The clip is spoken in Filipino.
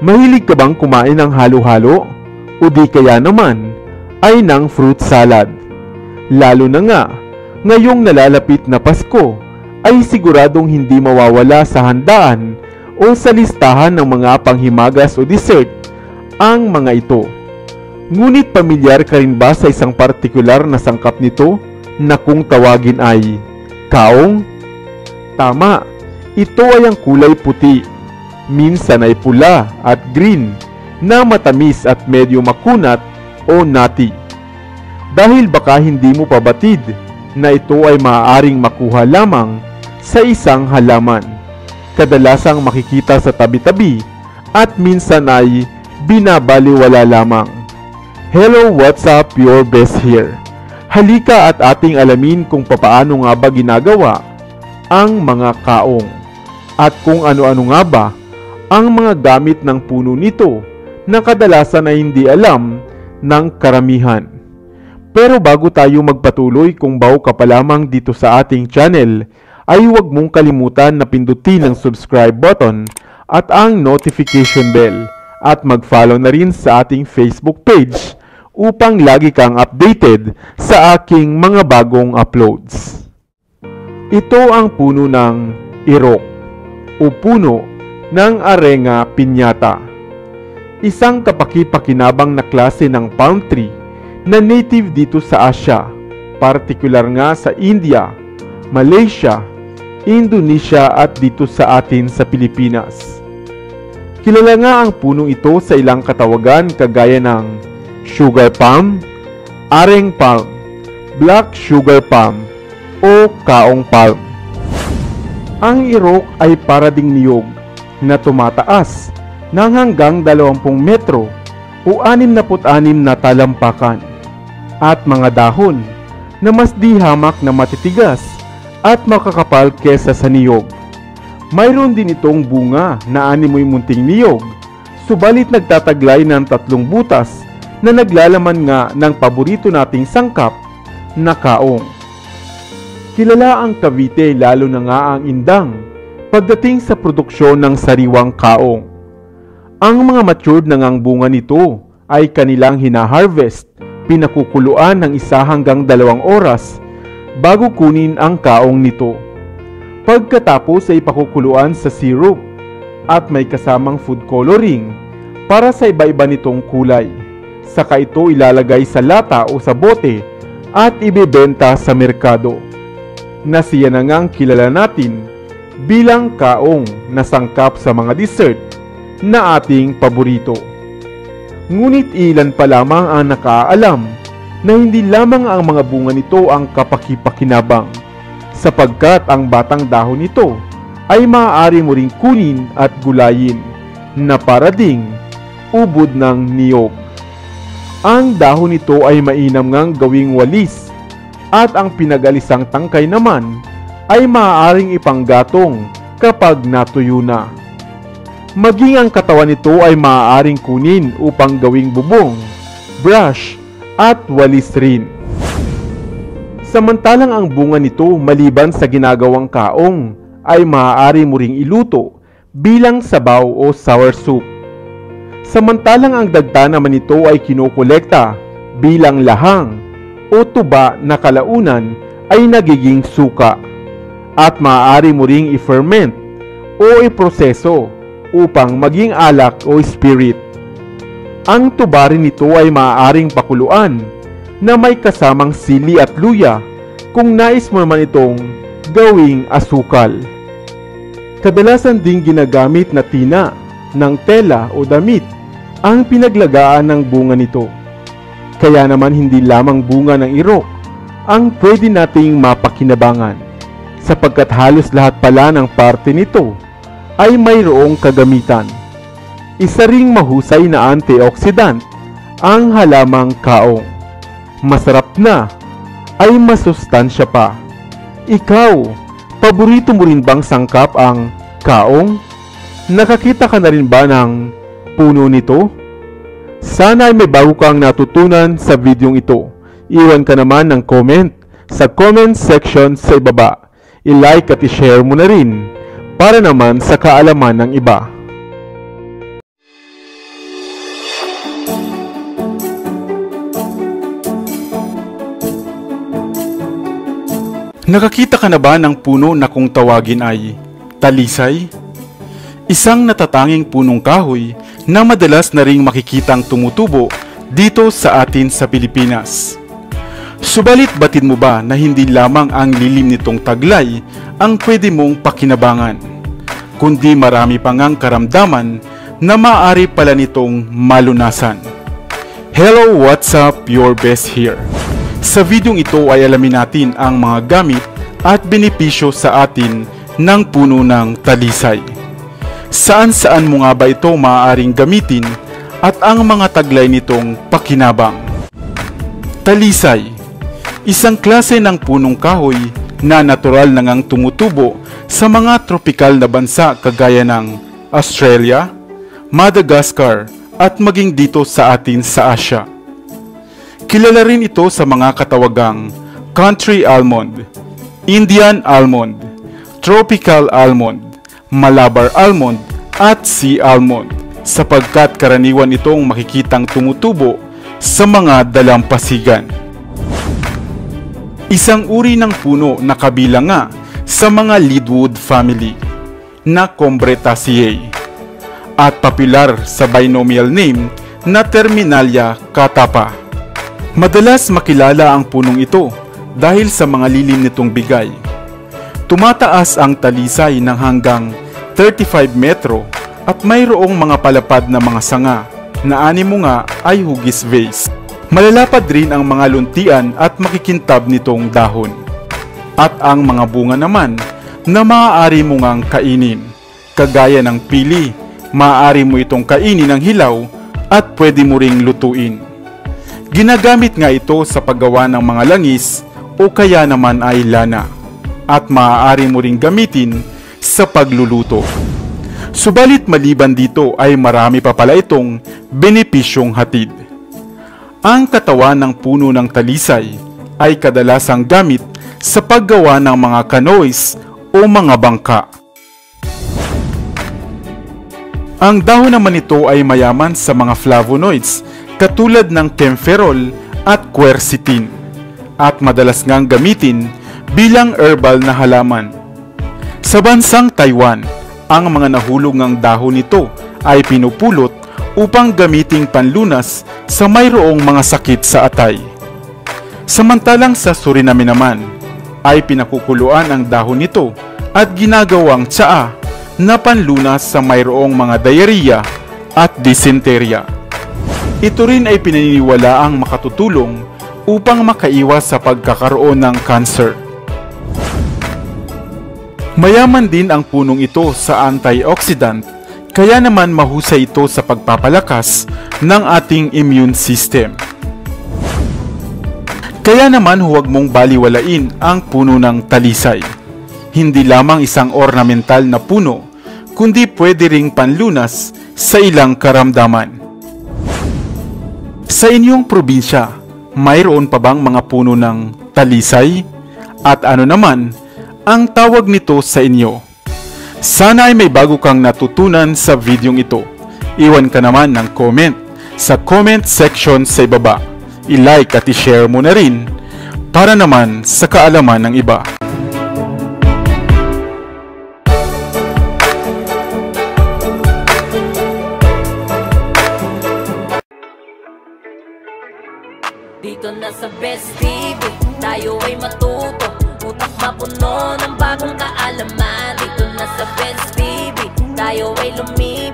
Mahilig ka bang kumain ng halo-halo? O di kaya naman ay ng fruit salad? Lalo na nga, ngayong nalalapit na Pasko ay siguradong hindi mawawala sa handaan o sa listahan ng mga panghimagas o dessert ang mga ito. Ngunit pamilyar ka rin ba sa isang partikular na sangkap nito na kung tawagin ay kaong? Tama, ito ay ang kulay puti, minsan ay pula at green na matamis at medyo makunat o nati. Dahil baka hindi mo pabatid na ito ay maaaring makuha lamang sa isang halaman, kadalasang makikita sa tabi-tabi at minsan ay binabaliwala lamang. Hello, what's up? Your best here. Halika at ating alamin kung papaano nga ba ginagawa ang mga kaong at kung ano-ano nga ba ang mga gamit ng puno nito na kadalasan ay hindi alam ng karamihan. Pero bago tayo magpatuloy, kung bago ka pa lamang dito sa ating channel, ay huwag mong kalimutan na pindutin ang subscribe button at ang notification bell at mag-follow na rin sa ating Facebook page upang lagi kang updated sa aking mga bagong uploads. Ito ang puno ng irok o puno ng Arenga piñata, isang kapaki-pakinabang na klase ng palm tree na native dito sa Asia, partikular nga sa India, Malaysia, Indonesia at dito sa atin sa Pilipinas. Kilala nga ang punong ito sa ilang katawagan kagaya ng sugar palm, areng palm, black sugar palm o kaong palm. Ang irok ay para ding niyog na tumataas ng hanggang 20 metro o 66 na talampakan at mga dahon na mas di hamak na matitigas at makakapal kesa sa niyog. Mayroon din itong bunga na animoy munting niyog, subalit nagtataglay ng 3 butas na naglalaman nga ng paborito nating sangkap na kaong. Kilala ang Cavite, lalo na nga ang Indang, pagdating sa produksyon ng sariwang kaong. Ang mga matured na ngang bunga nito ay kanilang hina-harvest, pinakukuluan ng 1 hanggang 2 oras bago kunin ang kaong nito. Pagkatapos ay pakukuluan sa syrup at may kasamang food coloring para sa iba-iba nitong kulay. Saka ito ilalagay sa lata o sa bote at ibebenta sa merkado, na siya na ngang kilala natin bilang kaong na sangkap sa mga dessert na ating paborito. Ngunit ilan pa lamang ang nakaalam na hindi lamang ang mga bunga nito ang kapaki-pakinabang, sapagkat ang batang dahon nito ay maaari mo ring kunin at gulayin na para ding ubod ng niyog. Ang dahon nito ay mainam ngang gawing walis at ang pinagalisang tangkay naman ay maaaring ipanggatong kapag natuyo na. Maging ang katawan nito ay maaaring kunin upang gawing bubong, brush at walis rin. Samantalang ang bunga nito, maliban sa ginagawang kaong, ay maaari mo ring iluto bilang sabaw o sour soup. Samantalang ang dagta naman nito ay kinokolekta bilang lahang o tuba na kalaunan ay nagiging suka at maaari mo ring i-ferment o iproseso upang maging alak o spirit. Ang tuba rin nito ay maaaring pakuluan na may kasamang sili at luya kung nais mo naman itong gawing asukal. Kadalasan ding ginagamit na tina ng tela o damit ang pinaglagaan ng bunga nito. Kaya naman hindi lamang bunga ng irok ang pwede nating mapakinabangan, sapagkat halos lahat pala ng parte nito ay mayroong kagamitan. Isa ring mahusay na antioxidant ang halamang kaong. Masarap na ay masustansya pa. Ikaw, paborito mo rin bang sangkap ang kaong? Nakakita ka na rin ba ng puno nito? Sana ay may bago kang natutunan sa videong ito. Iwan ka naman ng comment sa comment section sa ibaba. I-like at i-share mo na rin para naman sa kaalaman ng iba. Nakakita ka na ba ng puno na kung tawagin ay talisay? Isang natatanging punong kahoy na madalas na ring makikitang tumutubo dito sa atin sa Pilipinas. Subalit batid mo ba na hindi lamang ang lilim nitong taglay ang pwede mong pakinabangan, kundi marami pang ang karamdaman na maaari pala nitong malunasan. Hello, what's up? Your best here. Sa videong ito ay alamin natin ang mga gamit at benepisyo sa atin ng puno ng talisay. Saan-saan mo nga ba ito maaaring gamitin at ang mga taglay nitong pakinabang? Talisay, isang klase ng punong kahoy na natural na ngang tumutubo sa mga tropikal na bansa kagaya ng Australia, Madagascar at maging dito sa atin sa Asia. Kilala rin ito sa mga katawagang country almond, Indian almond, tropical almond, Malabar almond at sea almond sapagkat karaniwan itong makikitang tumutubo sa mga dalampasigan. Isang uri ng puno na kabilang nga sa mga leadwood family na Combretaceae at popular sa binomial name na Terminalia catapa. Madalas makilala ang punong ito dahil sa mga lilim nitong bigay. Tumataas ang talisay ng hanggang 35 metro at mayroong mga palapad na mga sanga na animo nga ay hugis vase. Malalapad rin ang mga luntian at makikintab nitong dahon. At ang mga bunga naman na maaari mo ngang kainin. Kagaya ng pili, maaari mo itong kainin ng hilaw at pwede mo ring lutuin. Ginagamit nga ito sa paggawa ng mga langis o kaya naman ay lana at maaari mo ring gamitin sa pagluluto. Subalit maliban dito ay marami pa pala itong benepisyong hatid. Ang katawan ng puno ng talisay ay kadalasang gamit sa paggawa ng mga canoes o mga bangka. Ang dahon naman nito ay mayaman sa mga flavonoids katulad ng kaempferol at quercetin at madalas ngang gamitin bilang herbal na halaman. Sa bansang Taiwan, ang mga nahulog ng dahon nito ay pinupulot upang gamiting panlunas sa mayroong mga sakit sa atay. Samantalang sa Suriname naman, ay pinakukuluan ang dahon nito at ginagawang tsaa na panlunas sa mayroong mga diarrhea at dysenteria. Ito rin ay pinaniniwalaang makatutulong upang makaiwas sa pagkakaroon ng cancer. Mayaman din ang punong ito sa antioxidant, kaya naman mahusay ito sa pagpapalakas ng ating immune system. Kaya naman huwag mong baliwalain ang puno ng talisay. Hindi lamang isang ornamental na puno, kundi pwede ring panlunas sa ilang karamdaman. Sa inyong probinsya, mayroon pa bang mga puno ng talisay? At ano naman ang tawag nito sa inyo? Sana ay may bago kang natutunan sa videong ito. Iwan ka naman ng comment sa comment section sa ibaba. I-like at i-share mo na rin para naman sa kaalaman ng iba. Dito na sa Best TV, tayo ay matuto, utak mapuno ng bagong kaalaman. Dito na sa Best TV, tayo ay lumilipad.